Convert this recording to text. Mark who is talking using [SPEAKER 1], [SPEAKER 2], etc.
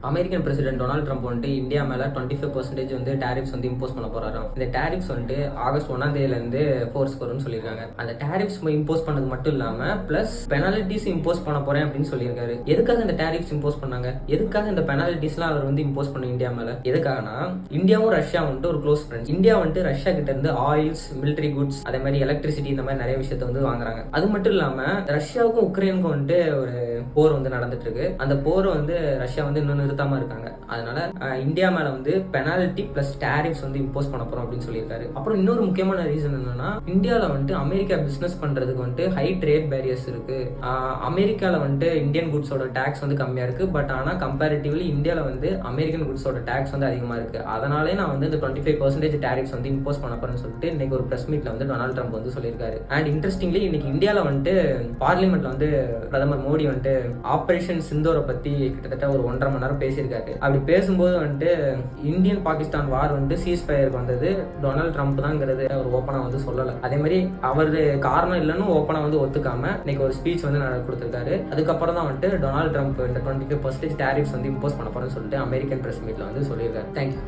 [SPEAKER 1] American president Donald Trump வந்துட்டு India மேல 25% வந்து டேரிஃப்ஸ் வந்து இம்போஸ் பண்ண போறாராம். இந்த டேரிஃப்ஸ் வந்துட்டு ஆகஸ்ட் 1ஆம் தேதியிலிருந்து ஃபோர்ஸ் வரும்னு சொல்லியிருக்காங்க. அந்த டேரிஃப்ஸ் இம்போஸ் பண்ணது மட்டும் இல்லாம பிளஸ் பெனாலிட்டிஸ் இம்போஸ் பண்ண போறேன் அப்படின்னு சொல்லியிருக்காரு. எதுக்காக இந்த டேரிஃப்ஸ் இம்போஸ் பண்ணாங்க? எதுக்காக இந்த பெனாலிட்டிஸ்லாம் அவர் வந்து இம்போஸ் பண்ண இந்தியா மேல? எதுக்காகனா இந்தியாவும் ரஷ்யா வந்துட்டு ஒரு க்ளோஸ் ஃப்ரெண்ட்ஸ். இந்தியா வந்துட்டு ரஷ்யா கிட்ட இருந்து ஆயில்ஸ், மிலிட்டரி குட்ஸ், அதே மாதிரி எலக்ட்ரிசிட்டி, இந்த மாதிரி நிறைய விஷயத்த வந்து வாங்குறாங்க. அது மட்டும் இல்லாம ரஷ்யாவுக்கும் உக்ரைனுக்கும் வந்துட்டு ஒரு போர் வந்து நடந்துட்டு இருக்கு. அந்த போர் வந்து ரஷ்யா வந்து இன்னும் நிறுத்தாம இருக்காங்க. அதனால இந்தியா மேல வந்து பெனால்டி பிளஸ் டேரிஃப்ஸ் வந்து இம்போஸ் பண்ண போறோம் அப்படின்னு சொல்லியிருக்காரு. அப்புறம் இன்னொரு முக்கியமான ரீசன் என்னன்னா, இந்தியால வந்துட்டு அமெரிக்கா பிசினஸ் பண்றதுக்கு வந்துட்டு ஹை ட்ரேட் பேரியர்ஸ் இருக்கு. அமெரிக்கால வந்துட்டு இந்தியன் குட்ஸோட டாக்ஸ் வந்து கம்மியா இருக்கு. பட் ஆனா கம்பேரிட்டிவ்லி இந்தியால வந்து அமெரிக்கன் குட்ஸோட டாக்ஸ் வந்து அதிகமா இருக்கு. அதனாலே நான் வந்து இந்த 25% டேரிஃப்ஸ் வந்து இம்போஸ் பண்ண போறேன்னு சொல்லிட்டு இன்னைக்கு ஒரு பிரஸ் மீட்ல வந்து டொனால்ட் ட்ரம்ப் வந்து சொல்லியிருக்காரு. அண்ட் இன்ட்ரெஸ்டிங்லி இன்னைக்கு இந்தியால வந்துட்டு பார்லிமெண்ட்ல வந்து பிரதமர் மோடி வந்துட்டு ஆபரேஷன் சிந்தூரை பத்தி கிட்டத்தட்ட ஒரு 1.5 மணி நேரம் பேசியிருக்காரு. அப்படி பேசும்போது வந்துட்டு இந்தியன் பாகிஸ்தான் வார் வந்து சீஸ் ஃபயருக்கு வந்தது டொனால்ட் ட்ரம்ப் தான்ங்கிறது அவர் ஓப்பனா வந்து சொல்லல. அதே மாதிரி அவரு காரணம் இல்லைன்னு ஓப்பனா வந்து ஒத்துக்காம இன்னைக்கு ஒரு ஸ்பீச் வந்து கொடுத்திருக்காரு. அதுக்கப்புறம் தான் வந்துட்டு டொனால்ட் ட்ரம்ப் இந்த 25% டேரிஃப்ஸ் வந்து இம்போஸ் பண்ண போறேன்னு சொல்லிட்டு அமெரிக்கன் பிரஸ் மீட்ல வந்து சொல்லியிருக்காரு. தேங்க்யூ.